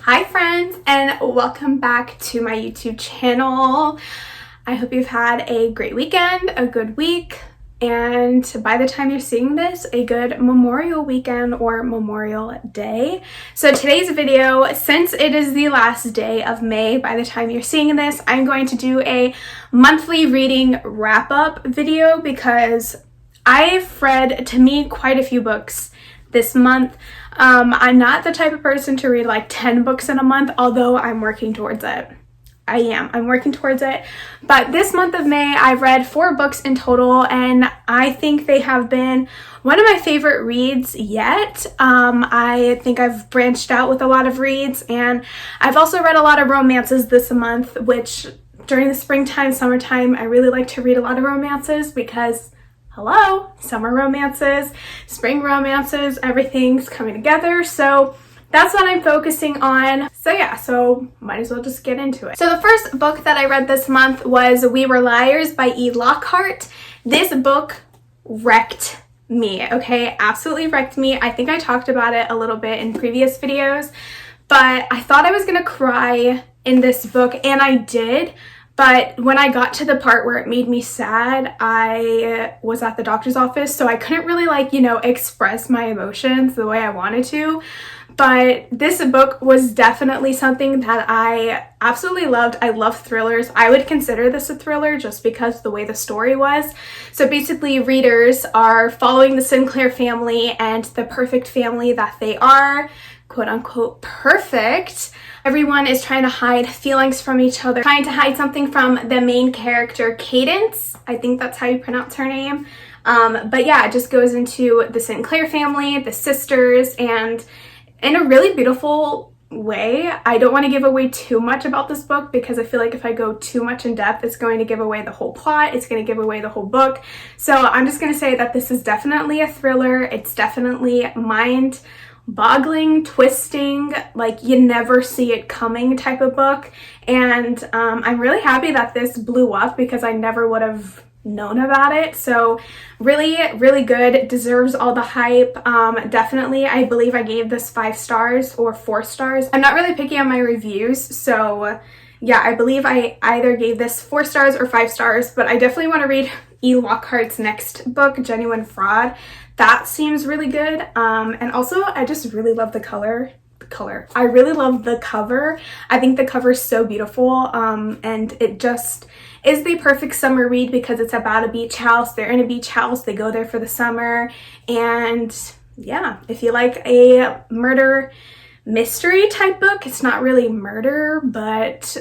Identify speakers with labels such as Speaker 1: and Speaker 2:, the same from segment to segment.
Speaker 1: Hi friends, and welcome back to my YouTube channel. I hope you've had a great weekend, a good week, and by the time you're seeing this, a good Memorial weekend or Memorial Day. So today's video, since it is the last day of May, by the time you're seeing this, I'm going to do a monthly reading wrap-up video because I've read, to me, quite a few books this month. I'm not the type of person to read like 10 books in a month, although I'm working towards it. I'm working towards it. But this month of May, I've read 4 books in total, and I think they have been one of my favorite reads yet. I think I've branched out with a lot of reads, and I've also read a lot of romances this month, which during the springtime, summertime, I really like to read a lot of romances because hello, summer romances, spring romances, everything's coming together. So that's what I'm focusing on. So might as well just get into it. So the first book that I read this month was We Were Liars by E. Lockhart. This book wrecked me, okay? Absolutely wrecked me. I think I talked about it a little bit in previous videos, but I thought I was gonna cry in this book, and I did. But when I got to the part where it made me sad, I was at the doctor's office, so I couldn't really express my emotions the way I wanted to. But this book was definitely something that I absolutely loved. I love thrillers. I would consider this a thriller just because the way the story was. So basically, readers are following the Sinclair family and the perfect family that they are, quote unquote perfect. Everyone is trying to hide feelings from each other, trying to hide something from the main character, Cadence. I think that's how you pronounce her name. But yeah, it just goes into the Sinclair family, the sisters, and in a really beautiful way. I don't want to give away too much about this book because I feel like if I go too much in depth, it's going to give away the whole plot. It's going to give away the whole book. So I'm just going to say that this is definitely a thriller. It's definitely mind-boggling, twisting, like you never see it coming type of book. And I'm really happy that this blew up because I never would have known about it. So really, really good. It deserves all the hype. Definitely, I believe I gave this 5 stars or 4 stars. I'm not really picky on my reviews, so yeah, I believe I either gave this 4 stars or 5 stars, but I definitely want to read E. Lockhart's next book, Genuine Fraud. That seems really good. And also, I just really love the color. I really love the cover. I think the cover is so beautiful, and it just is the perfect summer read because it's about a beach house. They're in a beach house. They go there for the summer. And yeah, if you like a murder mystery type book, it's not really murder, but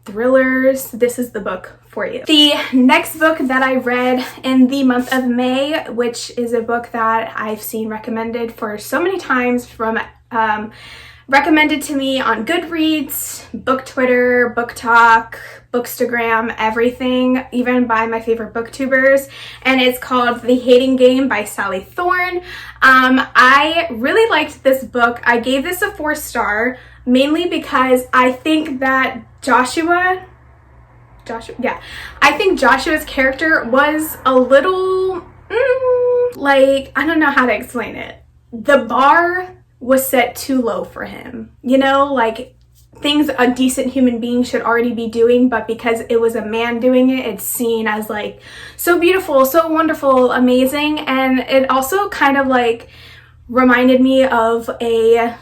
Speaker 1: thrillers, this is the book for you. The next book that I read in the month of May, which is a book that I've seen recommended for so many times from recommended to me on Goodreads, Book Twitter, Book Talk, Bookstagram, everything, even by my favorite booktubers, and it's called The Hating Game by Sally Thorne. I really liked this book. I gave this a 4 star, mainly because I think that I think Joshua's character was a little, I don't know how to explain it. The bar was set too low for him, things a decent human being should already be doing, but because it was a man doing it, it's seen as so beautiful, so wonderful, amazing. And it also kind of reminded me of a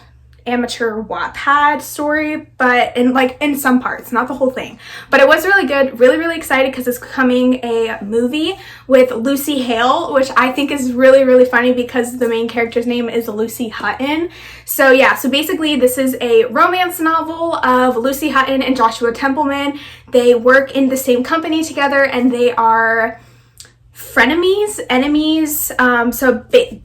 Speaker 1: amateur Wattpad story, but in some parts, not the whole thing. But it was really good. Really, really excited because it's coming a movie with Lucy Hale, which I think is really, really funny because the main character's name is Lucy Hutton. So yeah, so basically this is a romance novel of Lucy Hutton and Joshua Templeman. They work in the same company together, and they are enemies.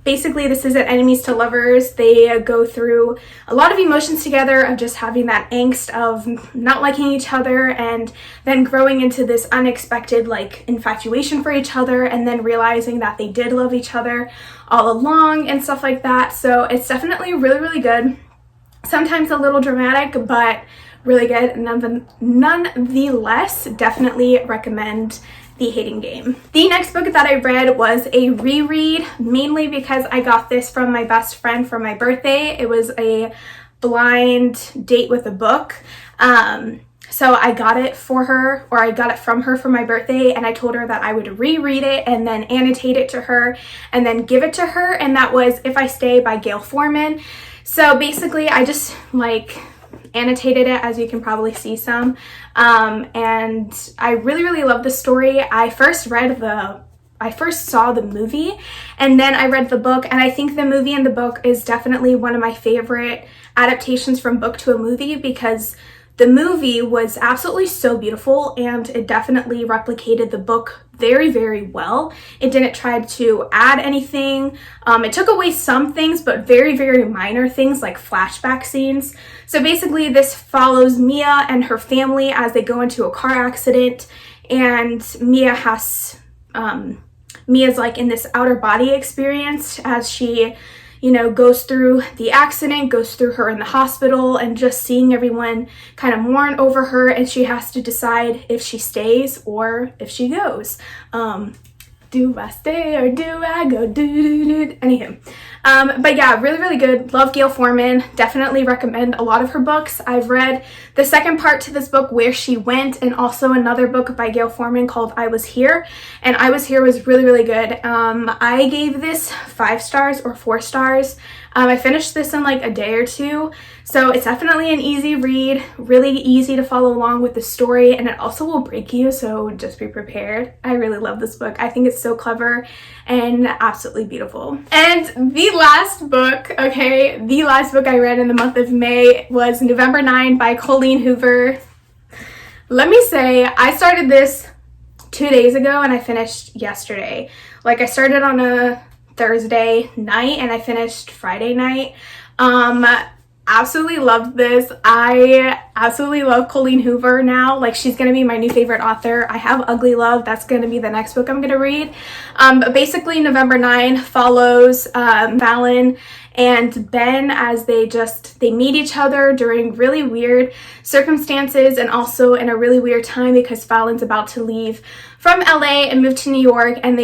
Speaker 1: Basically this is an enemies to lovers. They go through a lot of emotions together of just having that angst of not liking each other, and then growing into this unexpected infatuation for each other, and then realizing that they did love each other all along and stuff like that. So it's definitely really, really good. Sometimes a little dramatic, but really good. Nonetheless, definitely recommend The Hating Game. The next book that I read was a reread, mainly because I got this from my best friend for my birthday. It was a blind date with a book. So I got it for her, or I got it from her for my birthday, and I told her that I would reread it and then annotate it to her and then give it to her, and that was If I Stay by Gail Forman. So basically I just like annotated it, as you can probably see some, and I really love the story. I first saw the movie and then I read the book, and I think the movie and the book is definitely one of my favorite adaptations from book to a movie, because the movie was absolutely so beautiful and it definitely replicated the book very well. It didn't try to add anything. It took away some things, but very minor things like flashback scenes. So basically this follows Mia and her family as they go into a car accident, and Mia's like in this outer body experience as she, you know, goes through the accident, goes through her in the hospital, and just seeing everyone kind of mourn over her, and she has to decide if she stays or if she goes. Do I stay or do I go? Anywho. But yeah, really good. Love Gail Forman. Definitely recommend a lot of her books. I've read the second part to this book, Where She Went, and also another book by Gail Forman called I Was Here. And I Was Here was really good. I gave this 5 stars or 4 stars. I finished this in like a day or two, so it's definitely an easy read, really easy to follow along with the story, and it also will break you, so just be prepared. I really love this book. I think it's so clever and absolutely beautiful. And the last book I read in the month of May was November 9 by Colleen Hoover. Let me say, I started this 2 days ago and I finished yesterday. Like, I started on a Thursday night and I finished Friday night. Absolutely loved this. I absolutely love Colleen Hoover now. Like, she's gonna be my new favorite author. I have Ugly Love. That's gonna be the next book I'm gonna read. But basically November 9 follows Fallon and Ben as they meet each other during really weird circumstances, and also in a really weird time because Fallon's about to leave from LA and move to New York, and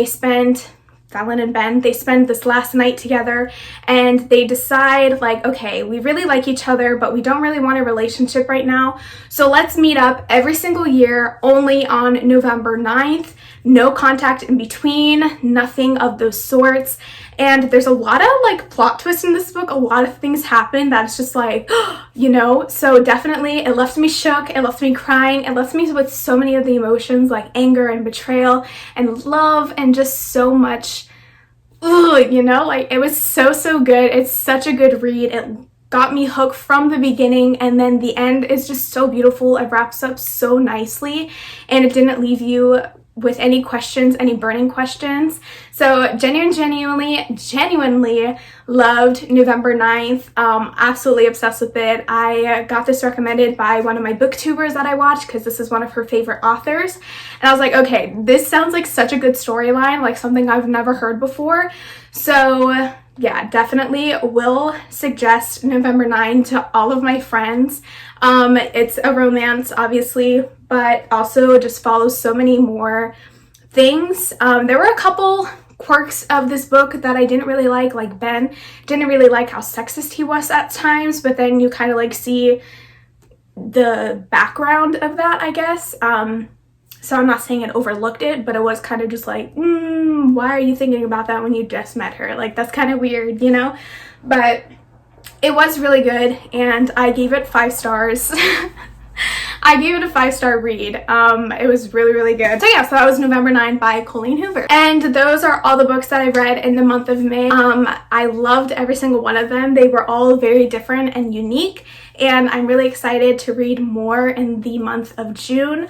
Speaker 1: Fallon and Ben, they spend this last night together, and they decide, like, okay, we really like each other, but we don't really want a relationship right now, so let's meet up every single year only on November 9th. No contact in between, nothing of those sorts. And there's a lot of like plot twists in this book. A lot of things happen that's just like, you know, so definitely it left me shook, it left me crying, it left me with so many of the emotions like anger and betrayal and love and just so much, you know, like it was so good. It's such a good read. It got me hooked from the beginning, and then the end is just so beautiful. It wraps up so nicely, and it didn't leave you with any questions, any burning questions. So genuinely loved November 9th. Absolutely obsessed with it. I got this recommended by one of my booktubers that I watch because this is one of her favorite authors. And I was like, okay, this sounds like such a good storyline, like something I've never heard before. So yeah, definitely will suggest November 9 to all of my friends. It's a romance, obviously, but also just follows so many more things. There were a couple quirks of this book that I didn't really like Ben didn't really like how sexist he was at times, but then you kind of like see the background of that, I guess. So I'm not saying it overlooked it, but it was kind of just like, why are you thinking about that when you just met her? Like, that's kind of weird, you know? But it was really good, and I gave it 5 stars. I gave it a 5-star read. It was really good. So yeah, so that was November 9 by Colleen Hoover. And those are all the books that I read in the month of May. I loved every single one of them. They were all very different and unique, and I'm really excited to read more in the month of June.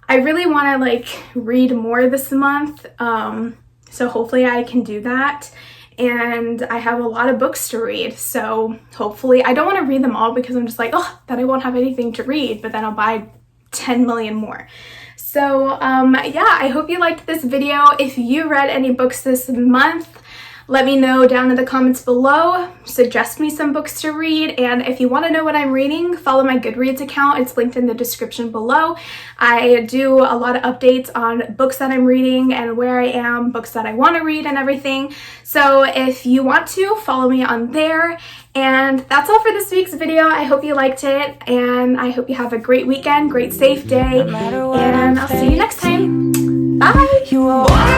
Speaker 1: I really want to like read more this month, so hopefully I can do that. And I have a lot of books to read, so hopefully I don't want to read them all because I'm just like, oh, then I won't have anything to read, but then I'll buy 10 million more. So yeah, I hope you liked this video. If you read any books this month, let me know down in the comments below. Suggest me some books to read, and if you want to know what I'm reading, follow my Goodreads account. It's linked in the description below. I do a lot of updates on books that I'm reading and where I am, books that I want to read and everything. So if you want to, follow me on there. And that's all for this week's video. I hope you liked it, and I hope you have a great weekend, great safe day, and I'll see you next time. Bye!